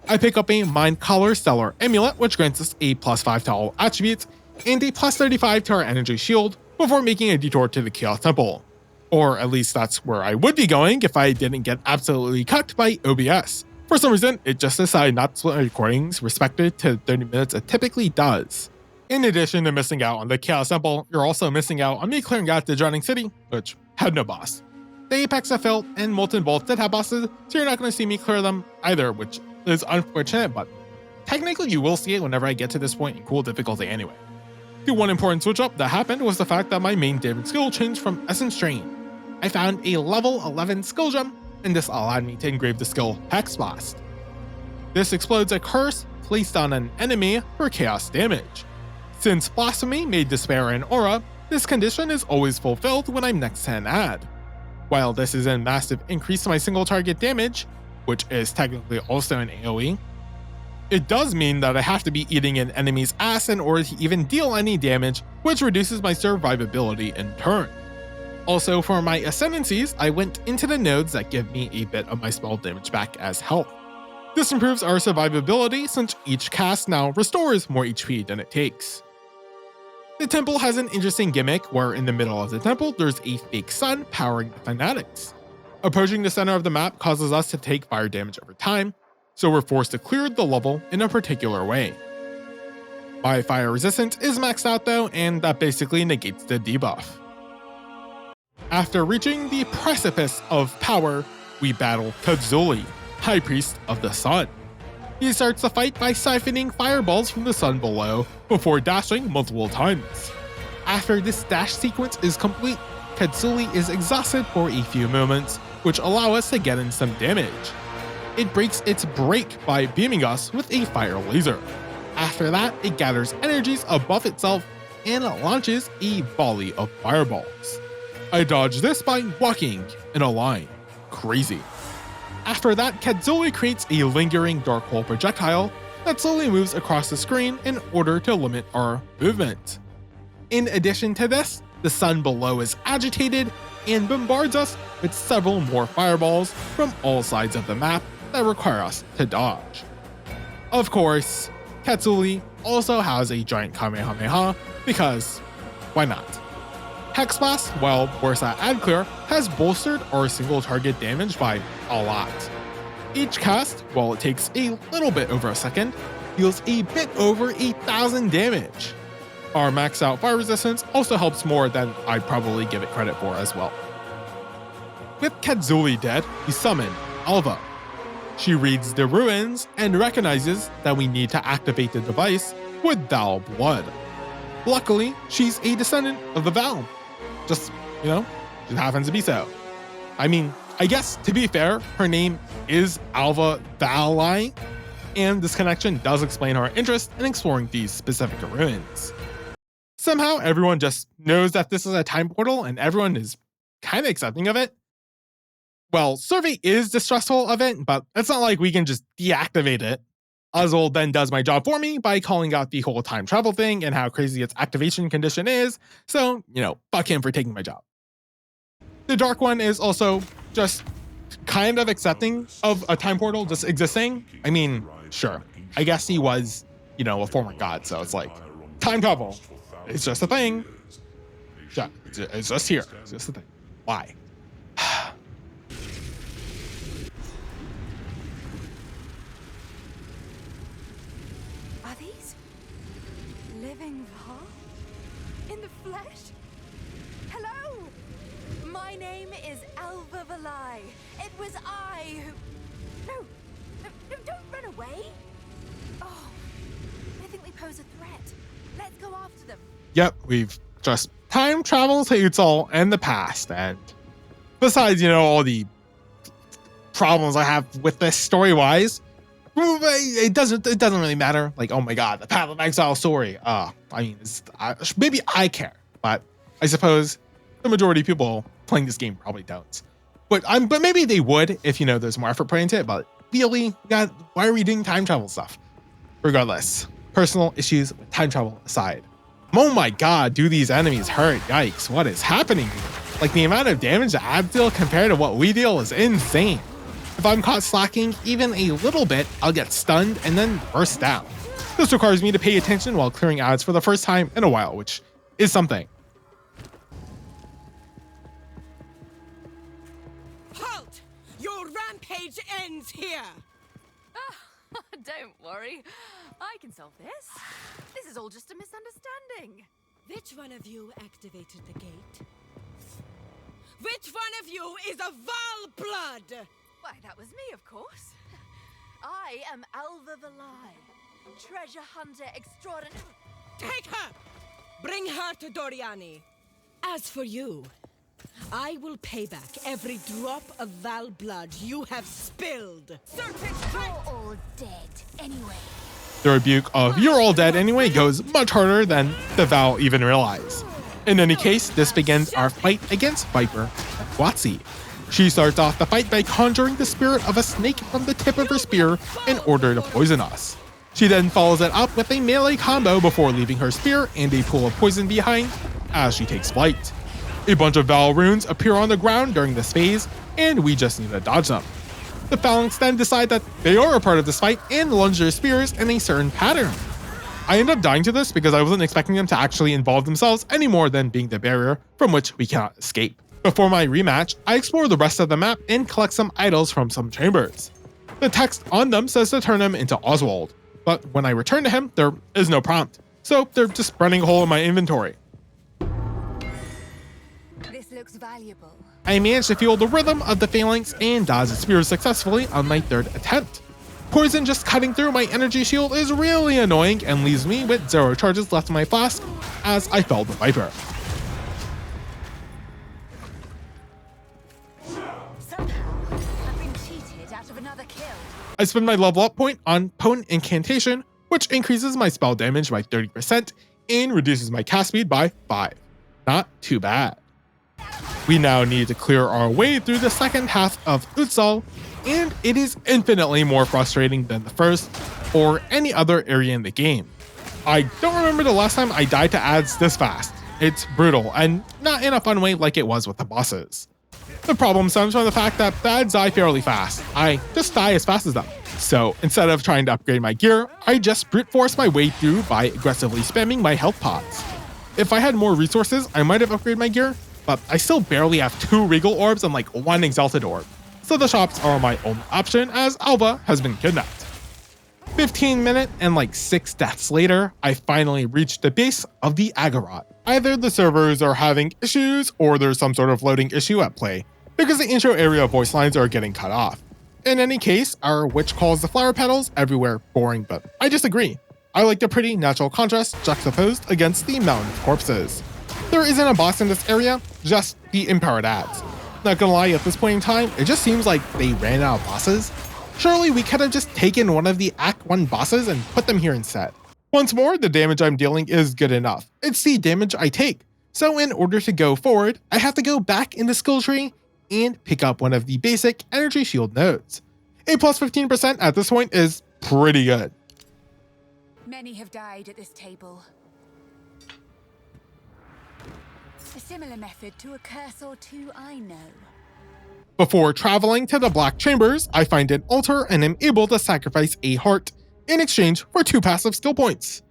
I pick up a Mind Collar Stellar Amulet, which grants us a +5 to all attributes, and a +35 to our energy shield, before making a detour to the Chaos Temple. Or at least that's where I would be going if I didn't get absolutely cucked by OBS. For some reason, it just decided not to split my recordings respected to 30 minutes it typically does. In addition to missing out on the Chaos Temple, you're also missing out on me clearing out the Drowning City, which had no boss. The Apex of Filth and Molten Bolt did have bosses, so you're not going to see me clear them either, which is unfortunate, but technically you will see it whenever I get to this point in cool difficulty anyway. The one important switch up that happened was the fact that my main damage skill changed from Essence Drain. I found a level 11 skill gem, and this allowed me to engrave the skill Hex Blast. This explodes a curse placed on an enemy for chaos damage. Since Blasphemy made Despair an aura, this condition is always fulfilled when I'm next to an ad. While this is a massive increase to my single target damage, which is technically also an AoE, it does mean that I have to be eating an enemy's ass in order to even deal any damage, which reduces my survivability in turn. Also, for my ascendancies, I went into the nodes that give me a bit of my spell damage back as health. This improves our survivability since each cast now restores more HP than it takes. The temple has an interesting gimmick where in the middle of the temple there's a fake sun powering the fanatics. Approaching the center of the map causes us to take fire damage over time, so we're forced to clear the level in a particular way. My fire resistance is maxed out though, and that basically negates the debuff. After reaching the precipice of power, we battle Kadzuli, High Priest of the Sun. He starts the fight by siphoning fireballs from the sun below before dashing multiple times. After this dash sequence is complete, Kadzuli is exhausted for a few moments, which allow us to get in some damage. It breaks its break by beaming us with a fire laser. After that, it gathers energies above itself and launches a volley of fireballs. I dodge this by walking in a line. Crazy. After that, Kadzuli creates a lingering dark hole projectile that slowly moves across the screen in order to limit our movement. In addition to this, the sun below is agitated and bombards us with several more fireballs from all sides of the map that require us to dodge. Of course, Kadzuli also has a giant Kamehameha because why not? Hex Blast, while worse at ad clear, has bolstered our single target damage by a lot. Each cast, while it takes a little bit over a second, deals a bit over 8,000 damage. Our maxed out fire resistance also helps more than I'd probably give it credit for as well. With Kadzuli dead, we summon Alva. She reads the ruins and recognizes that we need to activate the device with Val blood. Luckily, she's a descendant of the Val. Just, it happens to be so. I mean, I guess, to be fair, her name is Alva Valai, and this connection does explain our interest in exploring these specific ruins. Somehow, everyone just knows that this is a time portal, and everyone is kind of accepting of it. Well, Survey is distrustful of it, but it's not like we can just deactivate it. Uzzaal then does my job for me by calling out the whole time travel thing and how crazy its activation condition is, so, fuck him for taking my job. The Dark One is also just kind of accepting of a time portal just existing. I mean, sure. I guess he was, a former god, so it's like, time travel. It's just a thing. Yeah, it's just here. It's just a thing. Why? Are these living Var? In the flesh? Hello! My name is Alva Valai. It was I who... No, don't run away. Oh, I think we pose a threat. Let's go after them. Yep, we've just time traveled to Utzaal and the past, and besides, all the problems I have with this story-wise, it doesn't really matter. Like, oh my god, the Path of Exile story. Maybe I care, but I suppose the majority of people playing this game probably don't. But maybe they would if there's more effort put into it. But really, God, why are we doing time travel stuff? Regardless, personal issues with time travel aside. Oh my god, do these enemies hurt? Yikes, what is happening here? Like, the amount of damage that Abs deal compared to what we deal is insane. If I'm caught slacking even a little bit, I'll get stunned and then burst down. This requires me to pay attention while clearing ads for the first time in a while, which is something. Halt! Your rampage ends here! Don't worry. I can solve this. This is all just a misunderstanding. Which one of you activated the gate? Which one of you is a Val blood? Why, that was me, of course. I am Alva Valai, treasure hunter extraordinary. Take her! Bring her to Doriani. As for you, I will pay back every drop of Val blood you have spilled. You're all dead anyway. The rebuke of "you're all dead anyway" goes much harder than the Val even realize. In any case, this begins our fight against Viper Guatsi. She starts off the fight by conjuring the spirit of a snake from the tip of her spear in order to poison us. She then follows it up with a melee combo before leaving her spear and a pool of poison behind as she takes flight. A bunch of Val runes appear on the ground during this phase, and we just need to dodge them. The Phalanx then decide that they are a part of this fight and lunge their spears in a certain pattern. I end up dying to this because I wasn't expecting them to actually involve themselves any more than being the barrier from which we cannot escape. Before my rematch, I explore the rest of the map and collect some idols from some chambers. The text on them says to turn him into Oswald, but when I return to him, there is no prompt, so they're just burning a hole in my inventory. This looks valuable. I managed to feel the rhythm of the Phalanx and dodge the spears successfully on my third attempt. Poison just cutting through my energy shield is really annoying and leaves me with 0 charges left in my flask as I fell the Viper. Somehow, I've been cheated out of another kill. I spend my level up point on Potent Incantation, which increases my spell damage by 30% and reduces my cast speed by 5. Not too bad. We now need to clear our way through the second half of Utzaal, and it is infinitely more frustrating than the first or any other area in the game. I don't remember the last time I died to ads this fast. It's brutal, and not in a fun way like it was with the bosses. The problem stems from the fact that the ads die fairly fast. I just die as fast as them. So instead of trying to upgrade my gear, I just brute force my way through by aggressively spamming my health pots. If I had more resources, I might have upgraded my gear, but I still barely have 2 Regal Orbs and like 1 Exalted Orb. So the shops are my only option as Alva has been kidnapped. 15 minutes and like 6 deaths later, I finally reached the base of the Aggorat. Either the servers are having issues or there's some sort of loading issue at play, because the intro area voice lines are getting cut off. In any case, our witch calls the flower petals everywhere boring, but I disagree. I like the pretty natural contrast juxtaposed against the mountain of corpses. There isn't a boss in this area, just the empowered ads. Not gonna lie, at this point in time, it just seems like they ran out of bosses. Surely we could have just taken one of the Act 1 bosses and put them here instead. Once more, the damage I'm dealing is good enough. It's the damage I take. So in order to go forward, I have to go back in the skill tree and pick up one of the basic energy shield nodes. A plus 15% at this point is pretty good. Many have died at this table. A similar method to a curse or two, I know. Before traveling to the Black Chambers, I find an altar and am able to sacrifice a heart in exchange for 2 passive skill points.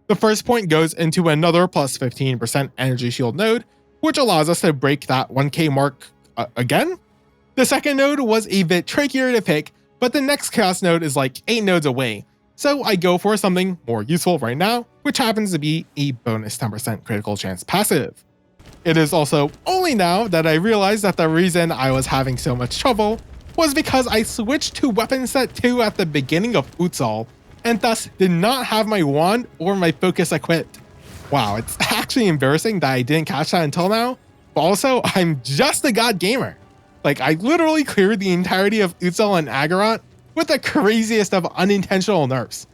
The first point goes into another plus 15% energy shield node, which allows us to break that 1k mark again. The second node was a bit trickier to pick, but the next chaos node is like 8 nodes away, so I go for something more useful right now, which happens to be a bonus 10% critical chance passive. It is also only now that I realized that the reason I was having so much trouble was because I switched to weapon set 2 at the beginning of Utzaal, and thus did not have my wand or my focus equipped. Wow, it's actually embarrassing that I didn't catch that until now, but also I'm just a god gamer. Like, I literally cleared the entirety of Utzaal and Aggorat with the craziest of unintentional nerfs.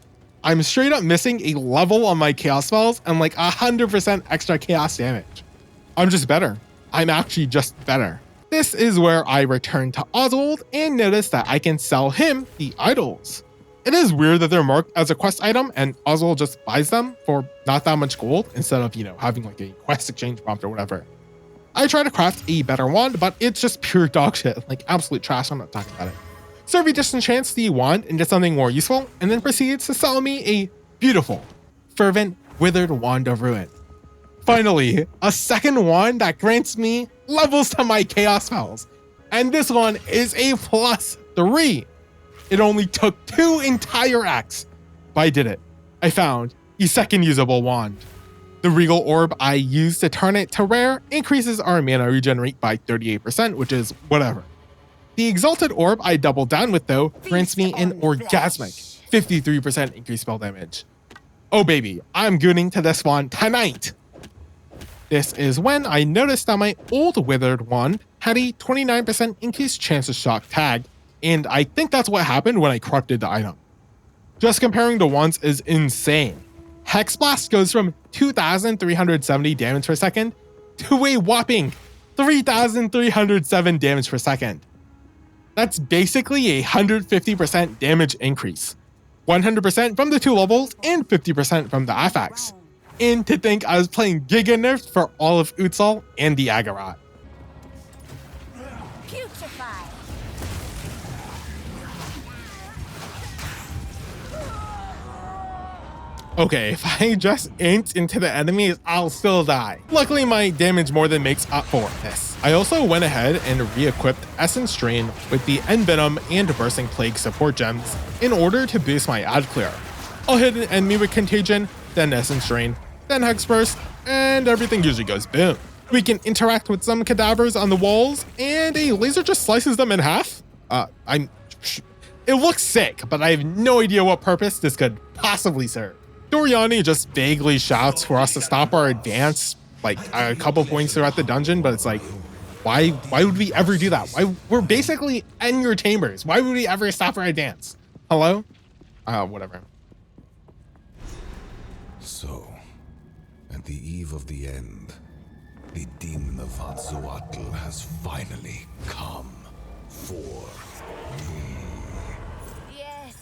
I'm straight up missing a level on my chaos spells and like 100% extra chaos damage. I'm just better. I'm actually just better. This is where I return to Oswald and notice that I can sell him the idols. It is weird that they're marked as a quest item and Oswald just buys them for not that much gold instead of, having like a quest exchange prompt or whatever. I try to craft a better wand, but it's just pure dog shit, like absolute trash. I'm not talking about it. So he disenchants the wand into something more useful and then proceeds to sell me a beautiful, fervent, withered wand of ruin. Finally, a second wand that grants me levels to my chaos spells. And this one is a plus 3. It only took 2 entire acts, but I did it. I found a second usable wand. The Regal Orb I use to turn it to rare increases our mana regenerate by 38%, which is whatever. The Exalted Orb I double down with though grants me an orgasmic 53% increased spell damage. Oh baby, I'm gooning to this one tonight! This is when I noticed that my old Withered one had a 29% increased chance of shock tag, and I think that's what happened when I corrupted the item. Just comparing the ones is insane. Hex Blast goes from 2,370 damage per second to a whopping 3,307 damage per second. That's basically a 150% damage increase. 100% from the 2 levels and 50% from the affix. And to think I was playing Giga Nerfs for all of Utzaal and the Aggorat. Putrefy. Okay, if I just int into the enemies, I'll still die. Luckily, my damage more than makes up for this. I also went ahead and re-equipped Essence Drain with the Envenom and Bursting Plague support gems in order to boost my ad clear. I'll hit an enemy with Contagion, then Essence Drain, then Hex Burst, and everything usually goes boom. We can interact with some cadavers on the walls, and a laser just slices them in half. It looks sick, but I have no idea what purpose this could possibly serve. Doriani just vaguely shouts for us to stop our advance like a couple points throughout the dungeon, but it's like, why would we ever do that? We're basically in your chambers. Why would we ever stop our advance? Hello? Whatever. So, at the eve of the end, the demon of Utzaal has finally come for me. Yes.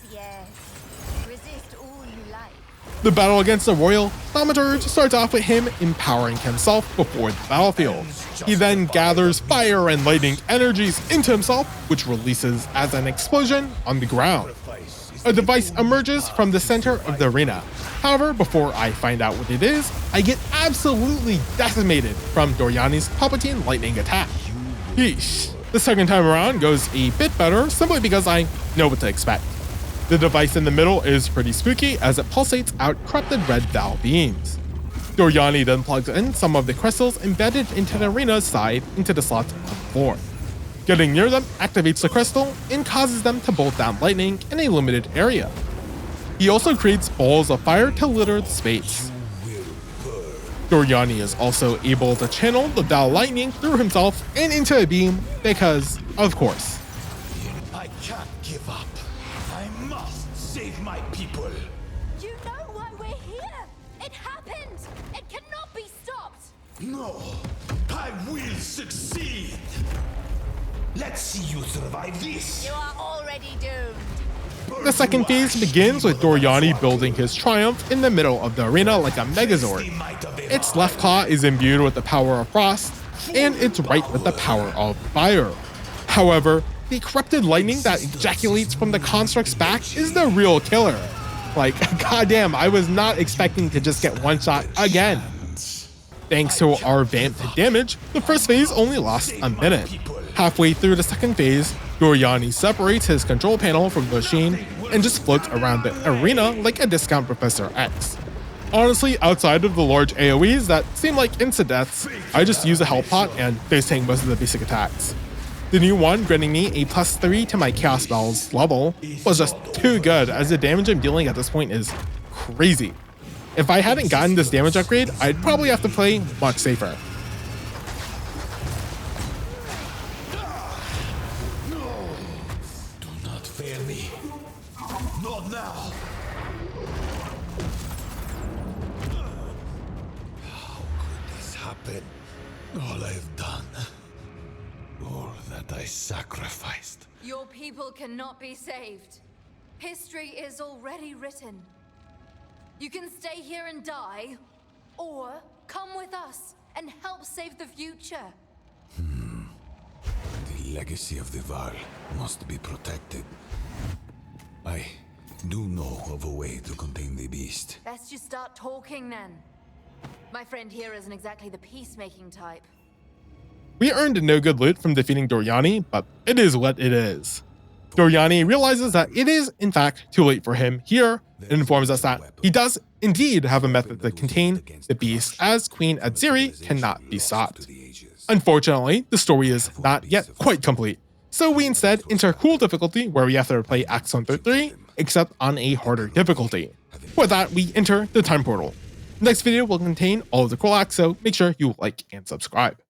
Resist all you like. The battle against the Royal Thaumaturge starts off with him empowering himself before the battlefield. He then gathers fire and lightning energies into himself, which releases as an explosion on the ground. A device emerges from the center of the arena. However, before I find out what it is, I get absolutely decimated from Doriani's Palpatine lightning attack. Yeesh. The second time around goes a bit better simply because I know what to expect. The device in the middle is pretty spooky as it pulsates out corrupted red Val beams. Doriani then plugs in some of the crystals embedded into the arena's side into the slots on the floor. Getting near them activates the crystal and causes them to bolt down lightning in a limited area. He also creates balls of fire to litter the space. Doriani is also able to channel the Val lightning through himself and into a beam because, of course. I can't give up. I must save my people. You know why we're here? It happened. It cannot be stopped. No, I will succeed. Let's see you survive this. You are already doomed. The second phase begins with Doriani building his triumph in the middle of the arena like a Megazord. Its left claw is imbued with the power of frost, and its right with the power of fire. However, the corrupted lightning that ejaculates from the construct's back is the real killer. Like, goddamn, I was not expecting to just get one shot again. Thanks to our vamped damage, the first phase only lasts a minute. Halfway through the second phase, Doriani separates his control panel from the machine and just floats around the arena like a discount Professor X. Honestly, outside of the large AoEs that seem like insta-deaths, I just use a health pot and face tank most of the basic attacks. The new one, granting me a +3 to my Chaos Spells level, was just too good as the damage I'm dealing at this point is crazy. If I hadn't gotten this damage upgrade, I'd probably have to play much safer. Not now. How could this happen? All I've done. All that I sacrificed. Your people cannot be saved. History is already written. You can stay here and die, or come with us and help save the future. The legacy of the Val must be protected. I do know of a way to contain the beast. Best you start talking then. My friend here isn't exactly the peacemaking type. We earned no good loot from defeating Doriani, but it is what it is. Doriani realizes that it is, in fact, too late for him here, It informs us that he does indeed have a method to contain the beast, as Queen Adziri cannot be stopped. Unfortunately, the story is not yet quite complete, so we instead enter cool difficulty where we have to play Acts 1 through 3, except on a harder difficulty. For that, we enter the time portal. The next video will contain all of the cool acts, so make sure you like and subscribe.